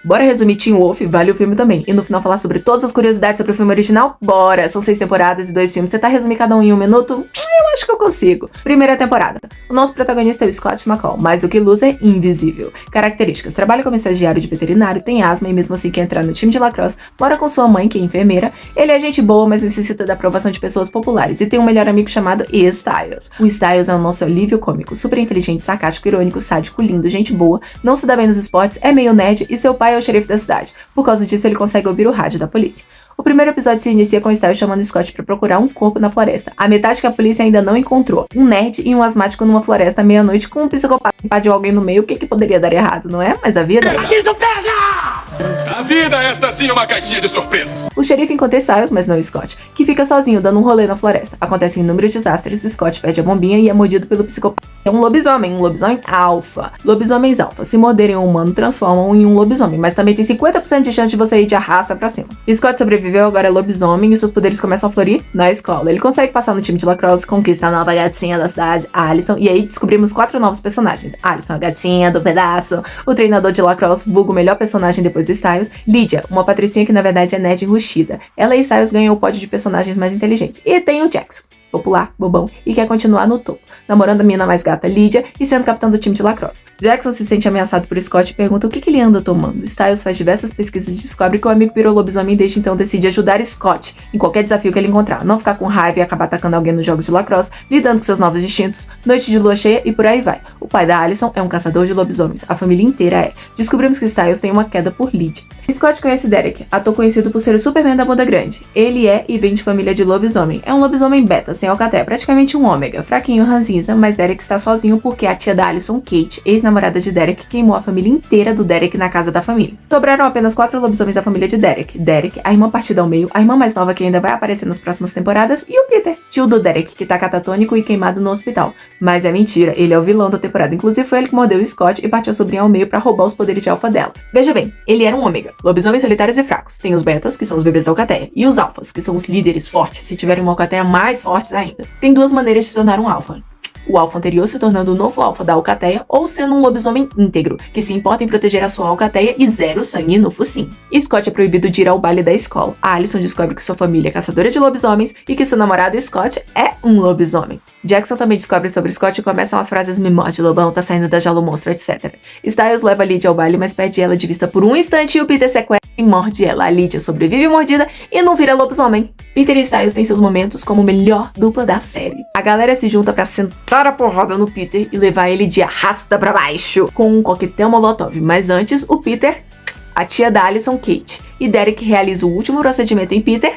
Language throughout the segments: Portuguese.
Bora resumir Teen Wolf? Vale o filme também. E no final falar sobre todas as curiosidades sobre o filme original? Bora! São 6 temporadas e 2 filmes. Você tá resumir cada um em 1 minuto? Eu acho que eu consigo. Primeira temporada. O nosso protagonista é o Scott McCall. Mais do que loser, invisível. Características. Trabalha como estagiário de veterinário, tem asma e mesmo assim quer entrar no time de lacrosse. Mora com sua mãe, que é enfermeira. Ele é gente boa, mas necessita da aprovação de pessoas populares. E tem um melhor amigo chamado Styles. O Styles é o nosso alívio cômico. Super inteligente, sarcástico, irônico, sádico, lindo, gente boa. Não se dá bem nos esportes, é meio nerd e seu pai é o xerife da cidade. Por causa disso, ele consegue ouvir o rádio da polícia. O primeiro episódio se inicia com o Styles chamando Scott para procurar um corpo na floresta. A metade que a polícia ainda não encontrou. Um nerd e um asmático numa floresta à meia-noite com um psicopata que invadiu alguém no meio. O que poderia dar errado, não é? Mas a vida... A vida é esta sim uma caixinha de surpresas. O xerife encontra Styles, mas não Scott, que fica sozinho dando um rolê na floresta. Acontecem inúmeros desastres, Scott perde a bombinha e é mordido pelo psicopata. É um lobisomem alfa. Lobisomens alfa, se morderem um humano, transformam em um lobisomem, mas também tem 50% de chance de você ir de arrasta pra cima. Scott sobreviveu, agora é lobisomem e seus poderes começam a florir na escola. Ele consegue passar no time de lacrosse, conquista a nova gatinha da cidade, Alison, e aí descobrimos 4 novos personagens. Alison, a gatinha do pedaço, o treinador de lacrosse, vulgo o melhor personagem depois do Styles, Lydia, uma patricinha que na verdade é nerd enrustida. Ela e Styles ganham o pódio de personagens mais inteligentes. E tem o Jackson, popular, bobão, e quer continuar no topo, namorando a mina mais gata Lydia e sendo capitão do time de lacrosse. Jackson se sente ameaçado por Scott e pergunta o que ele anda tomando. Styles faz diversas pesquisas e descobre que o amigo virou lobisomem e desde então decide ajudar Scott em qualquer desafio que ele encontrar, não ficar com raiva e acabar atacando alguém nos jogos de lacrosse, lidando com seus novos instintos, noite de lua cheia e por aí vai. O pai da Alison é um caçador de lobisomens, a família inteira é. Descobrimos que Styles tem uma queda por Lydia. Scott conhece Derek, ator conhecido por ser o Superman da bunda grande. Ele é e vem de família de lobisomem. É um lobisomem beta, sem alcatéia, praticamente um ômega, fraquinho, ranzinza, mas Derek está sozinho porque a tia da Alison, Kate, ex-namorada de Derek, queimou a família inteira do Derek na casa da família. Sobraram apenas 4 lobisomens da família de Derek. Derek, a irmã partida ao meio, a irmã mais nova que ainda vai aparecer nas próximas temporadas, e o Peter, tio do Derek, que tá catatônico e queimado no hospital. Mas é mentira, ele é o vilão da temporada. Inclusive foi ele que mordeu o Scott e partiu a sobrinha ao meio pra roubar os poderes de alfa dela. Veja bem, ele era um ômega. Lobisomens solitários e fracos. Tem os betas, que são os bebês da alcateia, e os alfas, que são os líderes fortes, se tiverem uma alcateia mais fortes ainda. Tem 2 maneiras de se tornar um alfa. O alfa anterior se tornando o novo alfa da alcateia ou sendo um lobisomem íntegro, que se importa em proteger a sua alcateia e 0 sangue no focinho. Scott é proibido de ir ao baile da escola. A Alison descobre que sua família é caçadora de lobisomens e que seu namorado Scott é um lobisomem. Jackson também descobre sobre Scott e começam as frases "me morde, lobão, tá saindo da jaula o monstro", etc. Styles leva Lydia ao baile, mas perde ela de vista por um instante e o Peter sequestra e morde ela. A Lydia sobrevive mordida e não vira lobisomem. Peter e Styles têm seus momentos como melhor dupla da série. A galera se junta pra sentar a porrada no Peter e levar ele de arrasta pra baixo com um coquetel molotov. Mas antes, o Peter, a tia da Alison, Kate, e Derek realiza o último procedimento em Peter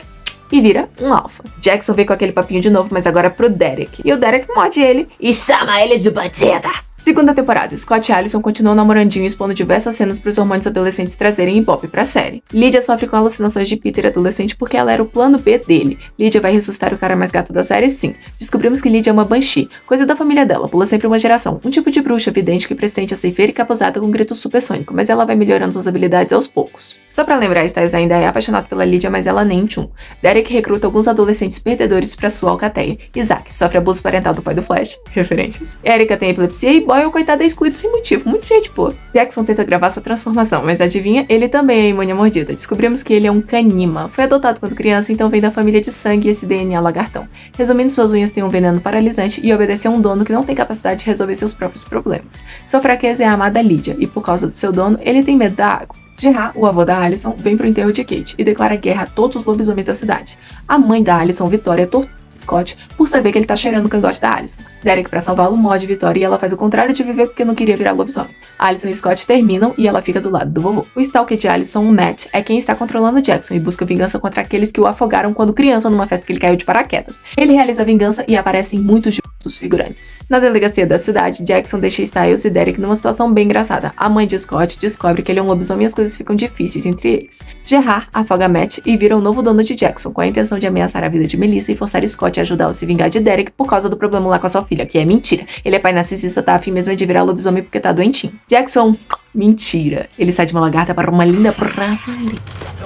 e vira um alfa. Jackson vem com aquele papinho de novo, mas agora pro Derek. E o Derek morde ele e chama ele de bandida. Segunda temporada, Scott e Alison continuam namorandinho, expondo diversas cenas pros hormônios adolescentes trazerem Ibope pra série. Lydia sofre com alucinações de Peter adolescente porque ela era o plano B dele. Lydia vai ressuscitar o cara mais gato da série, sim. Descobrimos que Lydia é uma Banshee, coisa da família dela, pula sempre uma geração. Um tipo de bruxa vidente que pressente a ceifeira e capuzada com grito supersônico, mas ela vai melhorando suas habilidades aos poucos. Só pra lembrar, Styles ainda é apaixonado pela Lydia, mas ela nem tchum. Derek recruta alguns adolescentes perdedores pra sua alcateia. Isaac sofre abuso parental do pai do Flash. Referências. Erika tem epilepsia e Boyle, coitado, é excluído sem motivo. Muito gente boa. Jackson tenta gravar sua transformação, mas adivinha? Ele também é imune à mordida. Descobrimos que ele é um canima. Foi adotado quando criança, então vem da família de sangue e esse DNA lagartão. Resumindo, suas unhas têm um veneno paralisante e obedece a um dono que não tem capacidade de resolver seus próprios problemas. Sua fraqueza é a amada Lydia, e por causa do seu dono, ele tem medo da água. Gerard, o avô da Alison, vem pro enterro de Kate e declara guerra a todos os lobisomens da cidade. A mãe da Alison, Vitória, tortura Scott por saber que ele tá cheirando o cangote da Alison. Derek, pra salvá-lo, morde Vitória e ela faz o contrário de viver porque não queria virar lobisomem. Alison e Scott terminam e ela fica do lado do vovô. O stalker de Alison, o Matt, é quem está controlando Jackson e busca vingança contra aqueles que o afogaram quando criança numa festa que ele caiu de paraquedas. Ele realiza a vingança e aparecem muitos dos figurantes. Na delegacia da cidade, Jackson deixa Styles e Derek numa situação bem engraçada. A mãe de Scott descobre que ele é um lobisomem e as coisas ficam difíceis entre eles. Gerard afoga Matt e vira o novo dono de Jackson, com a intenção de ameaçar a vida de Melissa e forçar Scott a ajudá-la a se vingar de Derek por causa do problema lá com a sua filha, que é mentira. Ele é pai narcisista, tá afim mesmo de virar lobisomem porque tá doentinho. Jackson, mentira. Ele sai de uma lagarta para uma linda praia.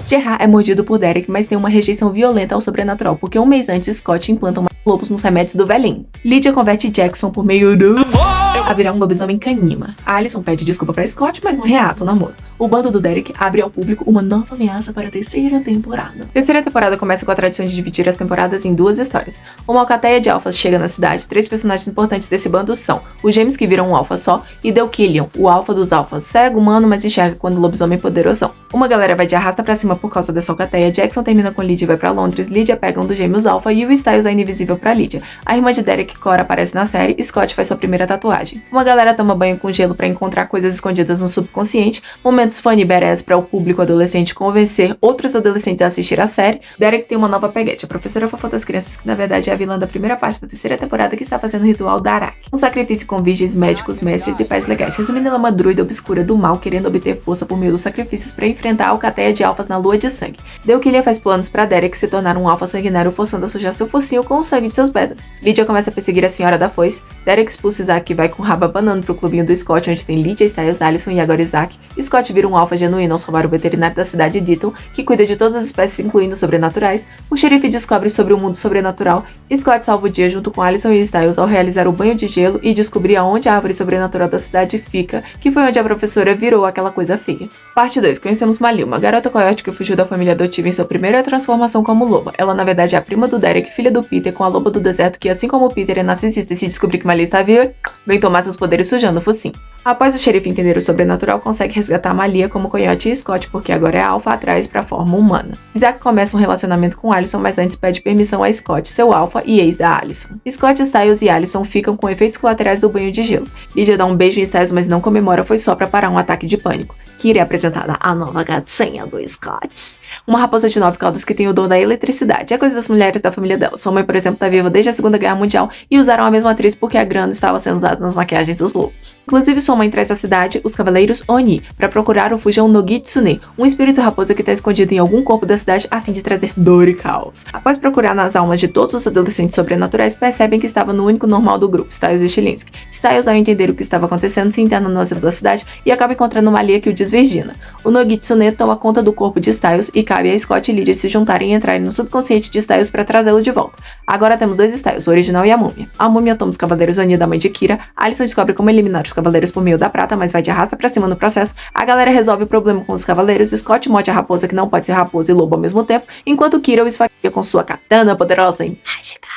Gerard é mordido por Derek, mas tem uma rejeição violenta ao sobrenatural, porque um mês antes Scott implanta lobos nos remédios do velhinho. Lydia converte Jackson por meio do a virar um lobisomem canima. A Allison pede desculpa pra Scott, mas não reata o namoro. O bando do Derek abre ao público uma nova ameaça para a terceira temporada. A terceira temporada começa com a tradição de dividir as temporadas em duas histórias. Uma alcateia de alfas chega na cidade. 3 personagens importantes desse bando são os gêmeos que viram um alfa só e Deukillion, o alfa dos alfas, cego, humano, mas enxerga quando lobisomem poderosão. Uma galera vai de arrasta pra cima por causa dessa alcateia. Jackson termina com Lydia e vai pra Londres. Lydia pega um dos gêmeos alfa e o Styles é invisível pra Lydia. A irmã de Derek, Cora, aparece na série. Scott faz sua primeira tatuagem. Uma galera toma banho com gelo pra encontrar coisas escondidas no subconsciente. Momentos funny badass para o público adolescente convencer outros adolescentes a assistir a série. Derek tem uma nova peguete, a professora fofa das crianças, que na verdade é a vilã da primeira parte da terceira temporada, que está fazendo o ritual da Arak. Um sacrifício com virgens, médicos, mestres e pais legais. Resumindo, ela é uma druida obscura do mal, querendo obter força por meio dos sacrifícios para enfrentar a alcateia de alfas na lua de sangue. Deukillion faz planos para Derek se tornar um alfa sanguinário, forçando a sujar seu focinho com o sangue de seus betas. Lydia começa a perseguir a Senhora da Foice. Derek expulsa Isaac e vai com raba banando pro clubinho do Scott, onde tem Lydia, Styles, Allison e agora Isaac. Scott vira um alfa genuíno ao salvar o veterinário da cidade Ditton, que cuida de todas as espécies, incluindo sobrenaturais. O xerife descobre sobre o mundo sobrenatural. Scott salva o dia junto com Allison e Styles ao realizar o banho de gelo e descobrir aonde a árvore sobrenatural da cidade fica, que foi onde a professora virou aquela coisa feia. Parte 2. Conhecemos Mali, uma garota coiote que fugiu da família adotiva em sua primeira transformação como loba. Ela, na verdade, é a prima do Derek, filha do Peter, com a loba do deserto, que, assim como o Peter é narcisista e se descobrir que Mali está viva, vem tomar seus poderes sujando o focinho. Após o xerife entender o sobrenatural, consegue resgatar Malia como Coyote e Scott, porque agora é alfa atrás para a forma humana. Isaac começa um relacionamento com Allison, mas antes pede permissão a Scott, seu alfa e ex da Allison. Scott, Styles e Allison ficam com efeitos colaterais do banho de gelo. Lydia dá um beijo em Styles, mas não comemora, foi só para parar um ataque de pânico. Kira é apresentada a nova gatinha do Scott. Uma raposa de 9 caudas que tem o dom da eletricidade. É coisa das mulheres da família dela. Sua mãe, por exemplo, tá viva desde a Segunda Guerra Mundial e usaram a mesma atriz porque a grana estava sendo usada nas maquiagens dos lobos. Inclusive, sua mãe traz à cidade os Cavaleiros Oni para procurar o Fujão no Gitsune, um espírito raposa que está escondido em algum corpo da cidade a fim de trazer dor e caos. Após procurar nas almas de todos os adolescentes sobrenaturais, percebem que estava no único normal do grupo, Styles e Stilinski. Styles, ao entender o que estava acontecendo, se interna no asilo da cidade e acaba encontrando Malia que o desvirgina. O Nogitsune toma conta do corpo de Styles e cabe a Scott e Lydia se juntarem e entrarem no subconsciente de Styles para trazê-lo de volta. Agora temos 2 Styles, o original e a múmia. A múmia toma os Cavaleiros Oni da mãe de Kira. Allison descobre como eliminar os Cavaleiros por meio da prata, mas vai de arrasta pra cima no processo. A galera resolve o problema com os Cavaleiros. Scott morde a raposa que não pode ser raposa e lobo ao mesmo tempo, enquanto Kira o esfaqueia com sua katana poderosa e mágica.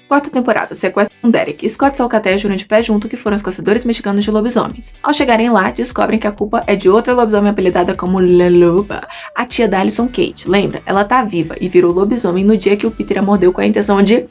Quarta temporada, sequestram Derek. Scott e sua alcateia juram de pé junto que foram os caçadores mexicanos de lobisomens. Ao chegarem lá, descobrem que a culpa é de outra lobisomem apelidada como La Loba, a tia da Allison, Kate. Lembra? Ela tá viva e virou lobisomem no dia que o Peter a mordeu com a intenção de...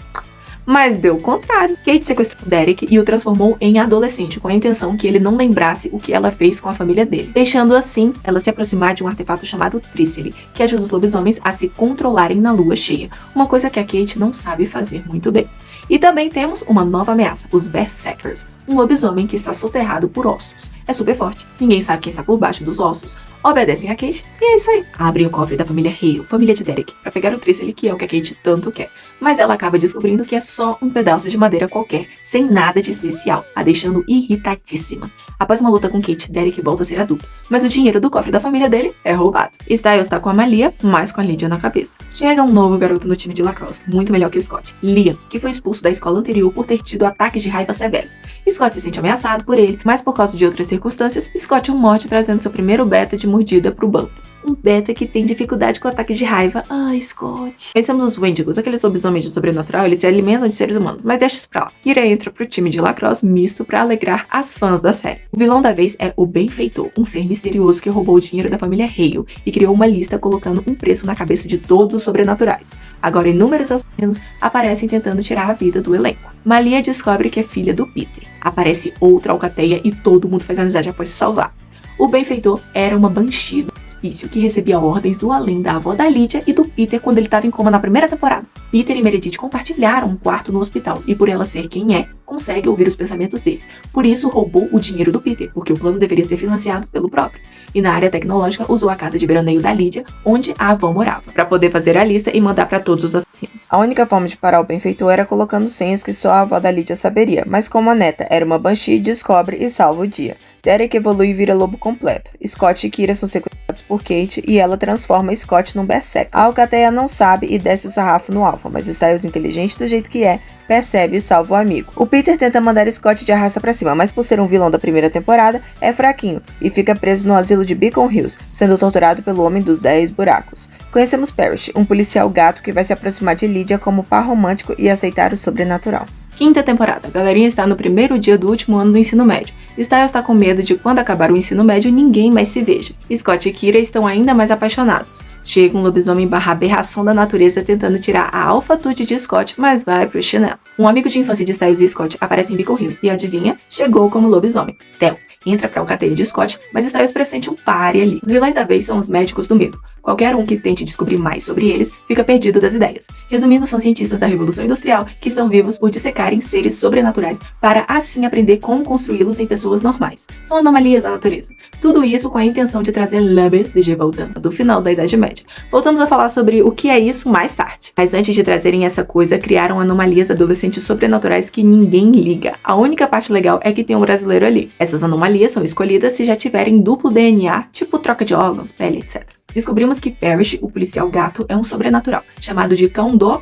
Mas deu o contrário. Kate sequestrou Derek e o transformou em adolescente, com a intenção que ele não lembrasse o que ela fez com a família dele, deixando assim ela se aproximar de um artefato chamado Trícele, que ajuda os lobisomens a se controlarem na lua cheia, uma coisa que a Kate não sabe fazer muito bem. E também temos uma nova ameaça, os Berserkers, um lobisomem que está soterrado por ossos. É super forte, ninguém sabe quem está por baixo dos ossos. Obedecem a Kate e é isso aí. Abrem o cofre da família Hale, família de Derek, para pegar o Trícele, que é o que a Kate tanto quer. Mas ela acaba descobrindo que é só um pedaço de madeira qualquer, sem nada de especial, a deixando irritadíssima. Após uma luta com Kate, Derek volta a ser adulto, mas o dinheiro do cofre da família dele é roubado. Styles tá com a Malia, mas com a Lydia na cabeça. Chega um novo garoto no time de lacrosse, muito melhor que o Scott, Liam, que foi expulso da escola anterior por ter tido ataques de raiva severos. Scott se sente ameaçado por ele, mas por causa de outras circunstâncias, Scott o morde, trazendo seu primeiro beta de mordida pro bando. Um beta que tem dificuldade com ataques de raiva. Ai, Scott. Pensamos os Wendigos, aqueles lobisomens de sobrenatural, eles se alimentam de seres humanos, mas deixa isso pra lá. Kira entra pro time de lacrosse misto pra alegrar as fãs da série. O vilão da vez é o Benfeitor, um ser misterioso que roubou o dinheiro da família Hale e criou uma lista colocando um preço na cabeça de todos os sobrenaturais. Agora, inúmeros assassinos aparecem tentando tirar a vida do elenco. Malia descobre que é filha do Peter. Aparece outra alcateia e todo mundo faz amizade após se salvar. O Benfeitor era uma banshee do hospício que recebia ordens do além da avó da Lydia e do Peter quando ele estava em coma na primeira temporada. Peter e Meredith compartilharam um quarto no hospital e, por ela ser quem é, consegue ouvir os pensamentos dele. Por isso, roubou o dinheiro do Peter, porque o plano deveria ser financiado pelo próprio. E na área tecnológica, usou a casa de veraneio da Lydia, onde a avó morava, para poder fazer a lista e mandar para todos os assassinos. A única forma de parar o Benfeitor era colocando senhas que só a avó da Lydia saberia, mas como a neta era uma banshee, descobre e salva o dia. Derek evolui e vira lobo completo. Scott e Kira são sequestrados por Kate e ela transforma Scott num berserker. A alcateia não sabe e desce o sarrafo no alvo. alfa, mas Styles, inteligente do jeito que é, percebe e salva o amigo. O Peter tenta mandar Scott de arrasta pra cima, mas por ser um vilão da primeira temporada, é fraquinho e fica preso no asilo de Beacon Hills, sendo torturado pelo Homem dos 10 Buracos. Conhecemos Parrish, um policial gato que vai se aproximar de Lydia como par romântico e aceitar o sobrenatural. Quinta temporada. A galerinha está no primeiro dia do último ano do ensino médio. Styles está com medo de quando acabar o ensino médio ninguém mais se veja. Scott e Kira estão ainda mais apaixonados. Chega um lobisomem barra aberração da natureza tentando tirar a alfatude de Scott, mas vai pro chinelo. Um amigo de infância de Styles e Scott aparece em Beacon Hills e adivinha? Chegou como lobisomem. Theo entra pra alcateia de Scott, mas Styles pressente um pare ali. Os vilões da vez são os médicos do medo. Qualquer um que tente descobrir mais sobre eles fica perdido das ideias. Resumindo, são cientistas da Revolução Industrial que estão vivos por dissecarem seres sobrenaturais para assim aprender como construí-los em pessoas normais. São anomalias da natureza. Tudo isso com a intenção de trazer Lubes de Gévaudan do final da Idade Média. Voltamos a falar sobre o que é isso mais tarde. Mas antes de trazerem essa coisa, criaram anomalias adolescentes sobrenaturais que ninguém liga. A única parte legal é que tem um brasileiro ali. Essas anomalias são escolhidas se já tiverem duplo DNA, tipo troca de órgãos, pele, etc. Descobrimos que Parrish, o policial gato, é um sobrenatural, chamado de Cão do...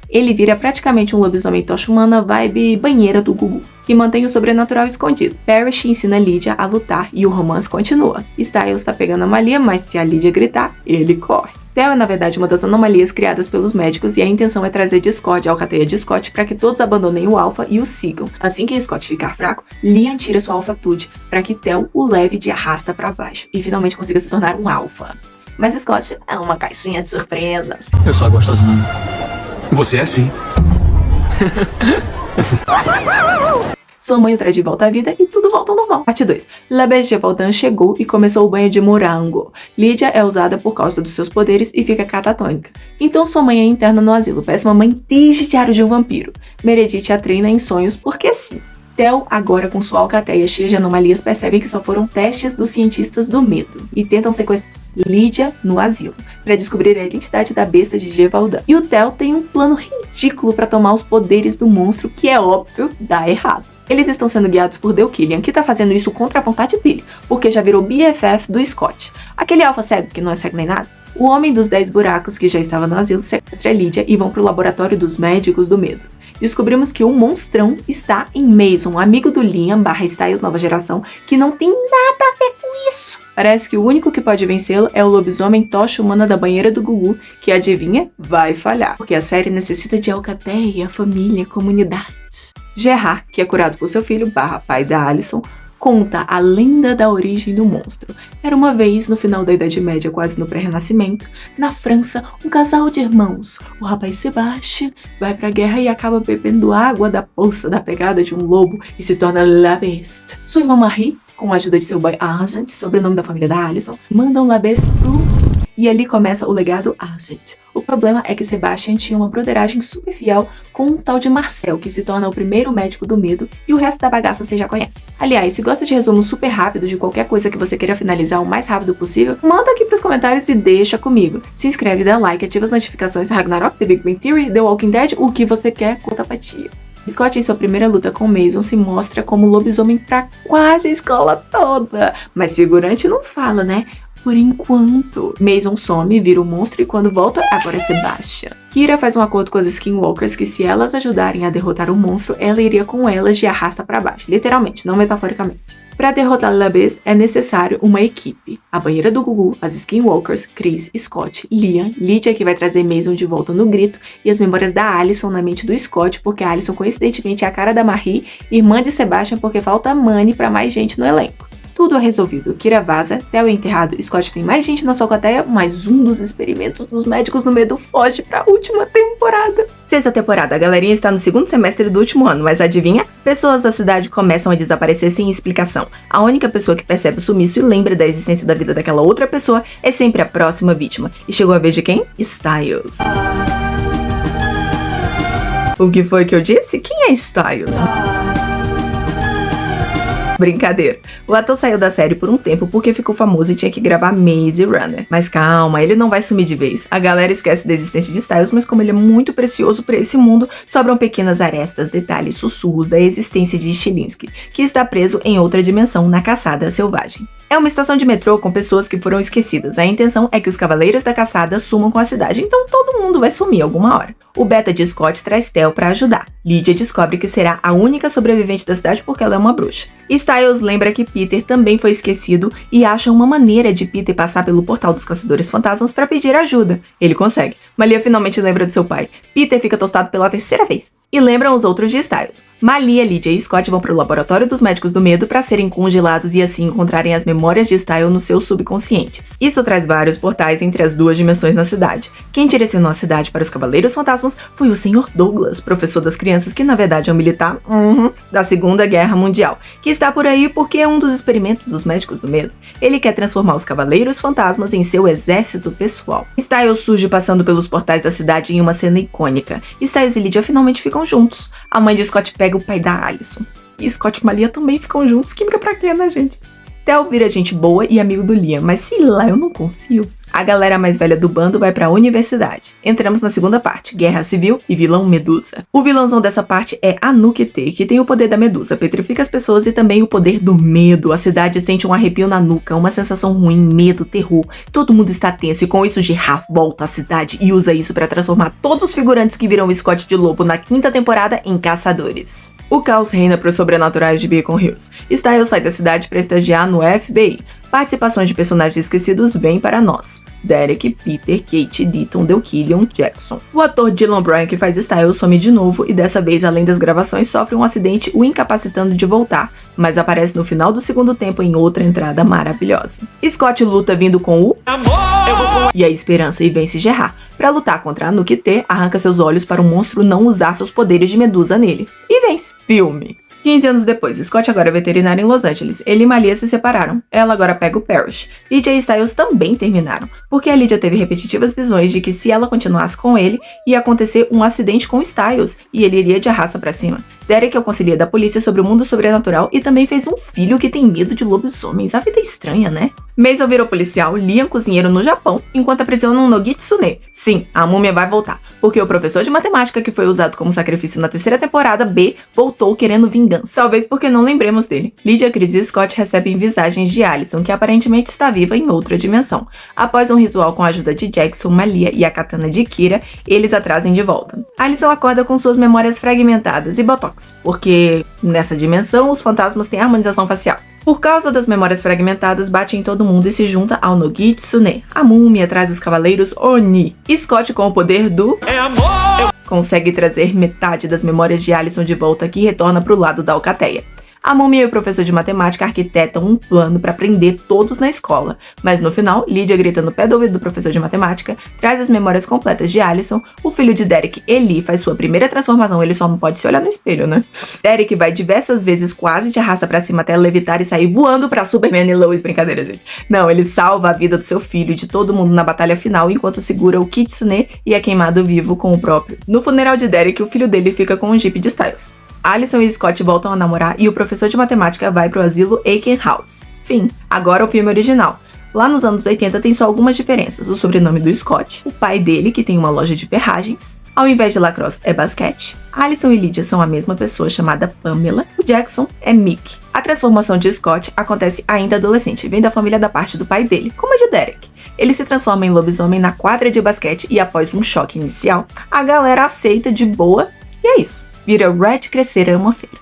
Ele vira praticamente um lobisomem tocha humana vibe banheira do Gugu, que mantém o sobrenatural escondido. Parrish ensina Lydia a lutar e o romance continua. Styles tá pegando a Malia, mas se a Lydia gritar, ele corre. Theo é na verdade uma das anomalias criadas pelos médicos e a intenção é trazer discórdia à alcateia de Scott para que todos abandonem o alfa e o sigam. Assim que Scott ficar fraco, Liam tira sua alfatude para que Theo o leve de arrasta para baixo e finalmente consiga se tornar um alfa. Mas Scott é uma caixinha de surpresas. Eu sou gostosão. Você é sim. Sua mãe o traz de volta à vida e tudo volta ao normal. Parte 2. Lubes de Gévaudan chegou e começou o banho de morango. Lydia é usada por causa dos seus poderes e fica catatônica. Então sua mãe é interna no asilo. Péssima mãe desde Diário de um Vampiro. Meredith a treina em sonhos porque sim. Theo, agora com sua alcateia cheia de anomalias, percebem que só foram testes dos cientistas do medo e tentam sequestrar Lydia no asilo, para descobrir a identidade da besta de Gévaudan. E o Theo tem um plano ridículo para tomar os poderes do monstro que é óbvio dá errado. Eles estão sendo guiados por Dale Killian, que tá fazendo isso contra a vontade dele, porque já virou BFF do Scott. Aquele alfa cego que não é cego nem nada. O Homem dos 10 Buracos, que já estava no asilo, sequestra Lydia e vão pro laboratório dos médicos do medo. Descobrimos que o monstrão está em Mason, amigo do Liam / Styles nova geração, que não tem nada a ver com isso. Parece que o único que pode vencê-lo é o lobisomem tocha humana da banheira do Gugu, que adivinha, vai falhar, porque a série necessita de alcateia, família, comunidade. Gerard, que é curado por seu filho / pai da Alison, conta a lenda da origem do monstro. Era uma vez, no final da Idade Média, quase no pré-renascimento, na França, um casal de irmãos. O rapaz Sébastien vai pra guerra e acaba bebendo água da poça da pegada de um lobo e se torna La Beste. Sua irmã Marie, com a ajuda de seu boy Argent, sobrenome da família da Alison, mandam La Beste pro... E ali começa o legado Argent. O problema é que Sebastian tinha uma broderagem super fiel com um tal de Marcel, que se torna o primeiro médico do medo, e o resto da bagaça você já conhece. Aliás, se gosta de resumos super rápidos de qualquer coisa que você queira finalizar o mais rápido possível, manda aqui pros comentários e deixa comigo. Se inscreve, dá like, ativa as notificações, Ragnarok, The Big Bang Theory, The Walking Dead, o que você quer, conta pra tia. Scott, em sua primeira luta com Mason, se mostra como lobisomem pra quase a escola toda. Mas figurante não fala, né? Por enquanto. Mason some, vira um monstro e quando volta, agora é Sebastian. Kira faz um acordo com as Skinwalkers que se elas ajudarem a derrotar o monstro, ela iria com elas de arrasta pra baixo. Literalmente, não metaforicamente. Para derrotar La Beste é necessário uma equipe. A banheira do Gugu, as Skinwalkers, Chris, Scott, Liam, Lydia que vai trazer Mason de volta no grito e as memórias da Alison na mente do Scott, porque a Alison coincidentemente é a cara da Marie, irmã de Sebastian porque falta Manny pra mais gente no elenco. Tudo é resolvido. Kira vaza, Theo é enterrado, Scott tem mais gente na sua alcateia, mas um dos experimentos dos médicos no medo foge pra última temporada. Sexta temporada, a galerinha está no segundo semestre do último ano, mas adivinha? Pessoas da cidade começam a desaparecer sem explicação. A única pessoa que percebe o sumiço e lembra da existência da vida daquela outra pessoa é sempre a próxima vítima. E chegou a vez de quem? Styles. O que foi que eu disse? Quem é Styles? Brincadeira. O ator saiu da série por um tempo porque ficou famoso e tinha que gravar Maze Runner. Mas calma, ele não vai sumir de vez. A galera esquece da existência de Styles, mas como ele é muito precioso pra esse mundo, sobram pequenas arestas, detalhes, sussurros da existência de Stilinski, que está preso em outra dimensão na caçada selvagem. É uma estação de metrô com pessoas que foram esquecidas. A intenção é que os Cavaleiros da Caçada sumam com a cidade, então todo mundo vai sumir alguma hora. O beta de Scott traz Tel pra ajudar. Lydia descobre que será a única sobrevivente da cidade porque ela é uma bruxa. Styles lembra que Peter também foi esquecido e acha uma maneira de Peter passar pelo portal dos Caçadores Fantasmas para pedir ajuda. Ele consegue. Malia finalmente lembra do seu pai. Peter fica tostado pela terceira vez. E lembram os outros de Styles. Malia, Lydia e Scott vão para o laboratório dos médicos do medo para serem congelados e assim encontrarem as memórias de Styles nos seus subconscientes. Isso traz vários portais entre as duas dimensões na cidade. Quem direcionou a cidade para os Cavaleiros Fantasmas foi o Sr. Douglas, professor das crianças, que na verdade é um militar da Segunda Guerra Mundial, que está por aí porque é um dos experimentos dos médicos do medo. Ele quer transformar os Cavaleiros Fantasmas em seu exército pessoal. Styles surge passando pelos portais da cidade em uma cena icônica. Styles e Lydia finalmente ficam juntos. A mãe de Scott pega o pai da Allison. E Scott e Malia também ficam juntos. Química pra quê, né, gente? Tel vira gente boa e amigo do Liam, mas sei lá, eu não confio. A galera mais velha do bando vai pra universidade. Entramos na segunda parte, Guerra Civil e Vilão Medusa. O vilãozão dessa parte é a Nuke-T, que tem o poder da Medusa, petrifica as pessoas e também o poder do medo. A cidade sente um arrepio na nuca, uma sensação ruim, medo, terror. Todo mundo está tenso e com isso Gerard volta à cidade e usa isso pra transformar todos os figurantes que viram o Scott de Lobo na 5ª temporada em caçadores. O caos reina para os sobrenaturais de Beacon Hills. Styles sai da cidade para estagiar no FBI. Participações de personagens esquecidos vêm para nós. Derek, Peter, Kate, Deaton, Killian, Jackson. O ator Dylan Bryan, que faz Styles, some de novo e dessa vez, além das gravações, sofre um acidente o incapacitando de voltar, mas aparece no final do segundo tempo em outra entrada maravilhosa. Scott luta vindo com o amor e a esperança e vence Gerard. Para lutar contra a Nuke-T, arranca seus olhos para o monstro não usar seus poderes de Medusa nele. E vence. Filme. 15 anos depois, Scott agora é veterinário em Los Angeles. Ele e Malia se separaram. Ela agora pega o Parrish. Lydia e Styles também terminaram, porque a Lydia teve repetitivas visões de que se ela continuasse com ele, ia acontecer um acidente com Styles e ele iria de arrasta pra cima. Derek é o conselheiro da polícia sobre o mundo sobrenatural e também fez um filho que tem medo de lobisomens. A vida é estranha, né? Maisel virou policial, Liam cozinheiro no Japão, enquanto aprisionam Nogitsune. Sim, a múmia vai voltar, porque o professor de matemática que foi usado como sacrifício na 3ª temporada B voltou querendo vingança. Talvez porque não lembremos dele. Lydia, Chris e Scott recebem visagens de Allison, que aparentemente está viva em outra dimensão. Após um ritual com a ajuda de Jackson, Malia e a katana de Kira, eles a trazem de volta. Allison acorda com suas memórias fragmentadas e botox, porque nessa dimensão os fantasmas têm harmonização facial. Por causa das memórias fragmentadas, bate em todo mundo e se junta ao Nogitsune. A múmia traz os cavaleiros Oni. Scott, com o poder do amor, consegue trazer metade das memórias de Allison de volta, que retorna pro lado da Alcateia. A múmia e o professor de matemática arquitetam um plano para prender todos na escola, mas no final, Lydia grita no pé do ouvido do professor de matemática, traz as memórias completas de Allison, o filho de Derek, Eli, faz sua primeira transformação, ele só não pode se olhar no espelho, né? Derek vai diversas vezes quase de arrasta pra cima até levitar e sair voando pra Superman e Lois, brincadeira, gente. Não, ele salva a vida do seu filho e de todo mundo na batalha final, enquanto segura o Kitsune e é queimado vivo com o próprio. No funeral de Derek, o filho dele fica com um Jeep de Styles. Allison e Scott voltam a namorar e o professor de matemática vai pro asilo Aiken House. Fim. Agora o filme original. Lá nos anos 80 tem só algumas diferenças. O sobrenome do Scott, o pai dele, que tem uma loja de ferragens. Ao invés de lacrosse, é basquete. Allison e Lydia são a mesma pessoa chamada Pamela. O Jackson é Mick. A transformação de Scott acontece ainda adolescente. Vem da família da parte do pai dele, como a de Derek. Ele se transforma em lobisomem na quadra de basquete e após um choque inicial, a galera aceita de boa e é isso. Vira Red Crescer Ama Feira.